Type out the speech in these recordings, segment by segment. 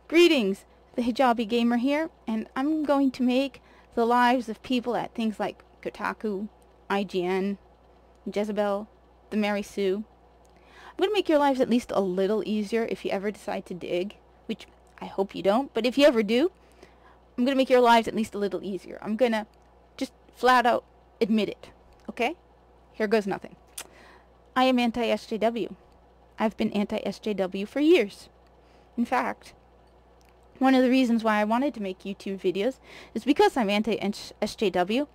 Greetings, the Hijabi Gamer here, and I'm going to make the lives of people at things like Kotaku, IGN, Jezebel, the Mary Sue. I'm going to make your lives at least a little easier if you ever decide to dig, which I hope you don't, but if you ever do, I'm going to make your lives at least a little easier. I'm going to just flat out admit it, okay? Here goes nothing. I am anti-SJW. I've been anti-SJW for years. In fact, one of the reasons why I wanted to make YouTube videos is because I'm anti-SJW,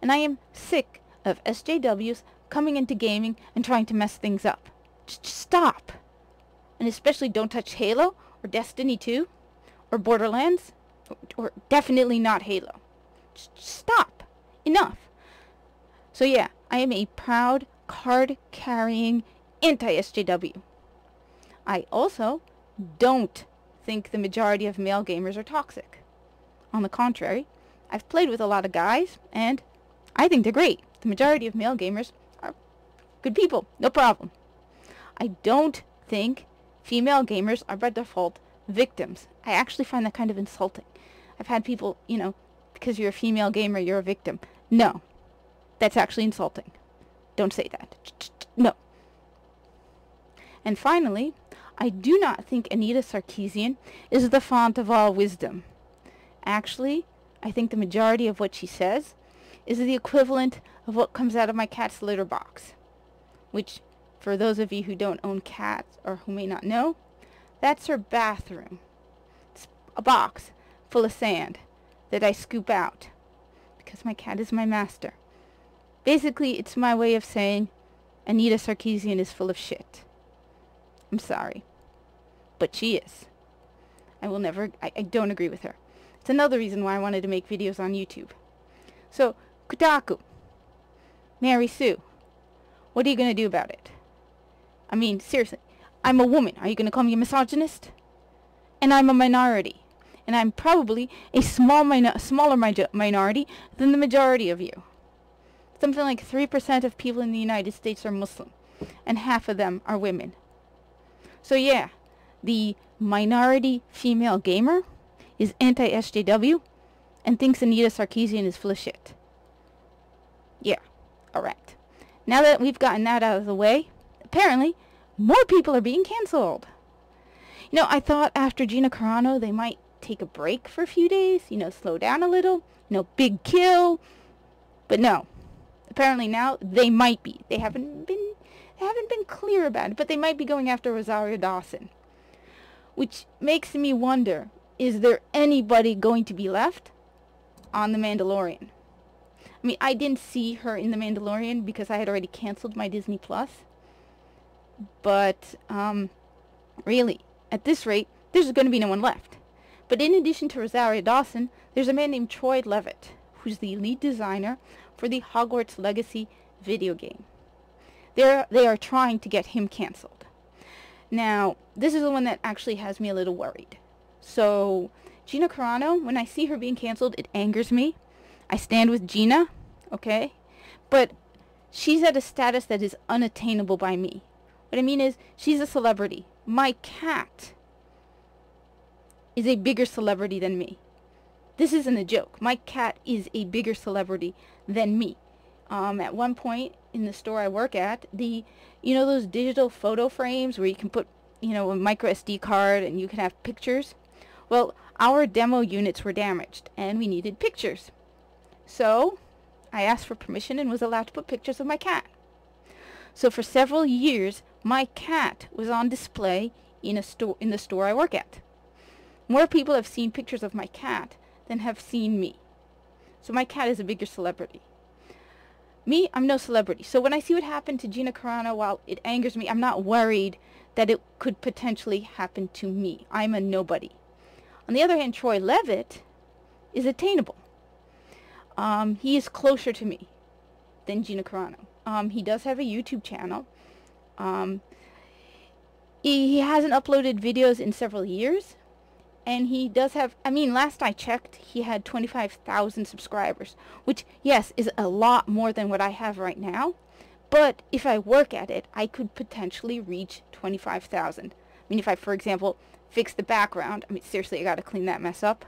and I am sick of SJWs coming into gaming and trying to mess things up. Just stop! And especially don't touch Halo, or Destiny 2, or Borderlands, or definitely not Halo. Just stop! Enough! So yeah, I am a proud, card-carrying anti-SJW. I also don't think the majority of male gamers are toxic. On the contrary, I've played with a lot of guys, and I think they're great. The majority of male gamers are good people, no problem. I don't think female gamers are by default victims. I actually find that kind of insulting. I've had people, because you're a female gamer, you're a victim. No, that's actually insulting. Don't say that. No. And finally, I do not think Anita Sarkeesian is the font of all wisdom. Actually, I think the majority of what she says is the equivalent of what comes out of my cat's litter box. Which, for those of you who don't own cats or who may not know, that's her bathroom. It's a box full of sand that I scoop out because my cat is my master. Basically, it's my way of saying Anita Sarkeesian is full of shit. I'm sorry, but she is. I don't agree with her. It's another reason why I wanted to make videos on YouTube. So, Kotaku, Mary Sue, what are you going to do about it? I mean, seriously, I'm a woman. Are you going to call me a misogynist? And I'm a minority. And I'm probably a smaller minority than the majority of you. Something like 3% of people in the United States are Muslim, and half of them are women. So yeah, the minority female gamer is anti-SJW and thinks Anita Sarkeesian is full of shit. Yeah, alright. Now that we've gotten that out of the way, apparently more people are being cancelled. I thought after Gina Carano they might take a break for a few days, slow down a little, big kill. But no. Apparently now they might be. They haven't been clear about it, but they might be going after Rosario Dawson. Which makes me wonder, is there anybody going to be left on The Mandalorian? I mean, I didn't see her in The Mandalorian because I had already canceled my Disney Plus. But, really, at this rate, there's going to be no one left. But in addition to Rosario Dawson, there's a man named Troy Levitt, who's the lead designer for the Hogwarts Legacy video game. They are trying to get him cancelled. Now, this is the one that actually has me a little worried. So, Gina Carano, when I see her being cancelled, it angers me. I stand with Gina, okay? But she's at a status that is unattainable by me. What I mean is, she's a celebrity. My cat is a bigger celebrity than me. This isn't a joke. My cat is a bigger celebrity than me. At one point in the store I work at, those digital photo frames where you can put, a micro SD card and you can have pictures. Well, our demo units were damaged and we needed pictures. So, I asked for permission and was allowed to put pictures of my cat. So for several years, my cat was on display in the store I work at. More people have seen pictures of my cat than have seen me. So my cat is a bigger celebrity. Me, I'm no celebrity. So when I see what happened to Gina Carano, while it angers me, I'm not worried that it could potentially happen to me. I'm a nobody. On the other hand, Troy Levitt is attainable. He is closer to me than Gina Carano. He does have a YouTube channel. He hasn't uploaded videos in several years. And he does have, last I checked, he had 25,000 subscribers, which, yes, is a lot more than what I have right now. But if I work at it, I could potentially reach 25,000 mean, if I, for example, fix the background, I mean, seriously, I gotta clean that mess up.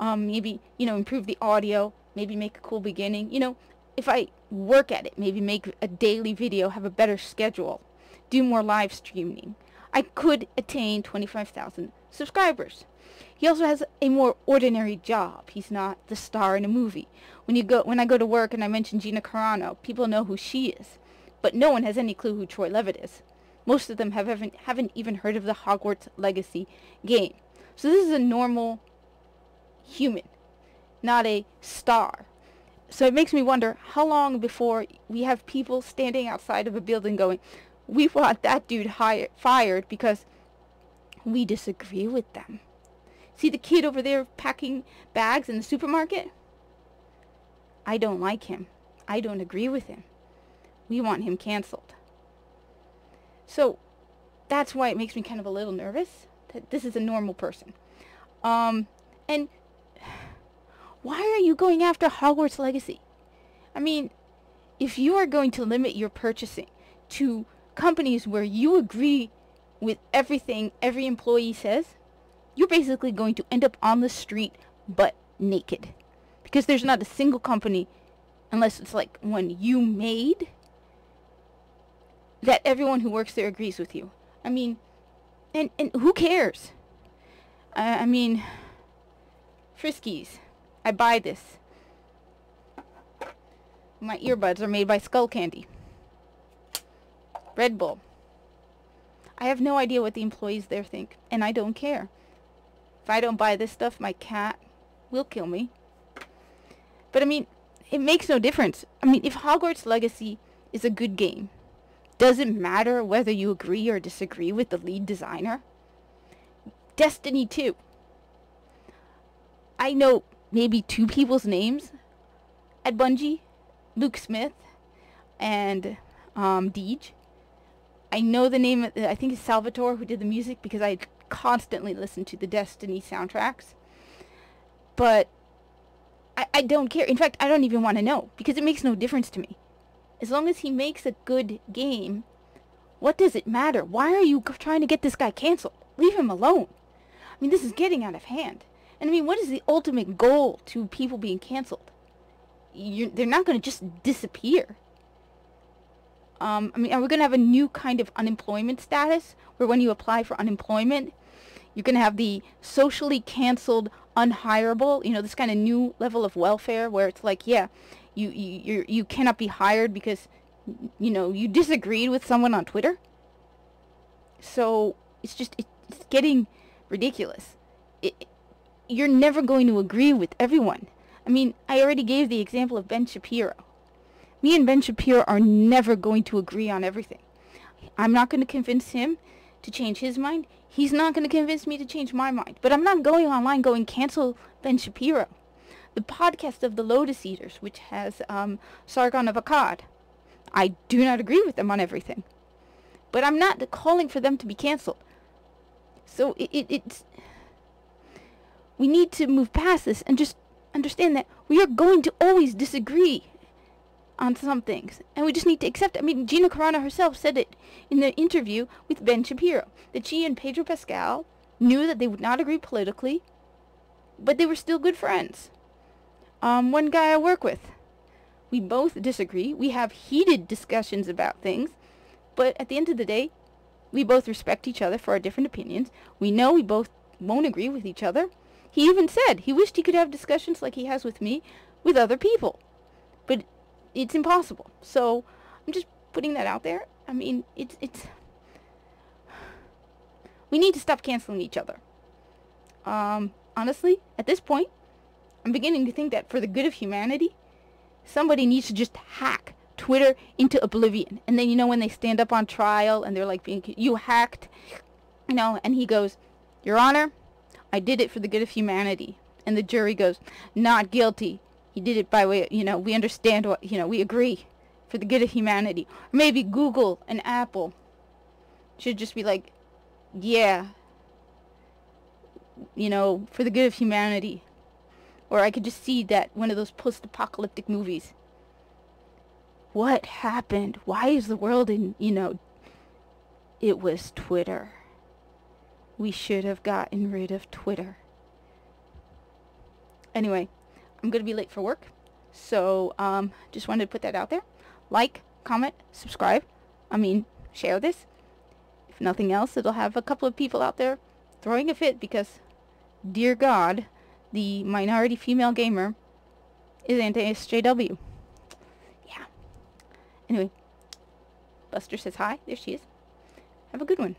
Maybe, improve the audio, maybe make a cool beginning. If I work at it, maybe make a daily video, have a better schedule, do more live streaming, I could attain 25,000 subscribers. He also has a more ordinary job. He's not the star in a movie. When I go to work and I mention Gina Carano, people know who she is, but no one has any clue who Troy Levitt is. Most of them haven't even heard of the Hogwarts Legacy game. So this is a normal human, not a star. So it makes me wonder how long before we have people standing outside of a building going, we want that dude fired because we disagree with them. See the kid over there packing bags in the supermarket? I don't like him. I don't agree with him. We want him canceled. So that's why it makes me kind of a little nervous that this is a normal person. And why are you going after Hogwarts Legacy? I mean, if you are going to limit your purchasing to companies where you agree with everything every employee says, you're basically going to end up on the street butt naked. Because there's not a single company, unless it's like one you made, that everyone who works there agrees with you. I mean, and who cares? I mean, Friskies. I buy this. My earbuds are made by Skull Candy. Red Bull. I have no idea what the employees there think, and I don't care. If I don't buy this stuff, my cat will kill me. But I mean, it makes no difference. I mean, if Hogwarts Legacy is a good game, does it matter whether you agree or disagree with the lead designer? Destiny 2. I know maybe 2 people's names at Bungie, Luke Smith and Deej. I know the name, I think it's Salvatore who did the music, because I constantly listen to the Destiny soundtracks. But I don't care. In fact, I don't even want to know, because it makes no difference to me. As long as he makes a good game, what does it matter? Why are you trying to get this guy canceled? Leave him alone. I mean, this is getting out of hand. And I mean, what is the ultimate goal to people being canceled? They're not going to just disappear. I mean, are we going to have a new kind of unemployment status, where when you apply for unemployment, you're going to have the socially canceled, unhireable, this kind of new level of welfare, where it's like, yeah, you cannot be hired because, you disagreed with someone on Twitter? So it's just, it's getting ridiculous. You're never going to agree with everyone. I mean, I already gave the example of Ben Shapiro. Me and Ben Shapiro are never going to agree on everything. I'm not going to convince him to change his mind. He's not going to convince me to change my mind. But I'm not going online going, cancel Ben Shapiro. The podcast of the Lotus Eaters, which has Sargon of Akkad, I do not agree with them on everything. But I'm not calling for them to be canceled. So it's... We need to move past this and just understand that we are going to always disagree on some things. And we just need to accept it. I mean, Gina Carano herself said it in the interview with Ben Shapiro, that she and Pedro Pascal knew that they would not agree politically, but they were still good friends. One guy I work with, we both disagree. We have heated discussions about things, but at the end of the day, we both respect each other for our different opinions. We know we both won't agree with each other. He even said he wished he could have discussions like he has with me with other people. But it's impossible. So I'm just putting that out there. I mean, it's we need to stop canceling each other. Honestly, at this point, I'm beginning to think that for the good of humanity, somebody needs to just hack Twitter into oblivion. And then, when they stand up on trial and they're like, you hacked, and he goes, Your Honor, I did it for the good of humanity. And the jury goes, not guilty. He did it by way, we understand what, we agree for the good of humanity. Or maybe Google and Apple should just be like, yeah, for the good of humanity. Or I could just see that one of those post-apocalyptic movies. What happened? Why is the world in, it was Twitter. we should have gotten rid of Twitter. Anyway, I'm going to be late for work, so just wanted to put that out there. Like, comment, subscribe. Share this. If nothing else, it'll have a couple of people out there throwing a fit because, dear God, the minority female gamer is Anti-SJW. Yeah. Anyway, Buster says hi. There she is. Have a good one.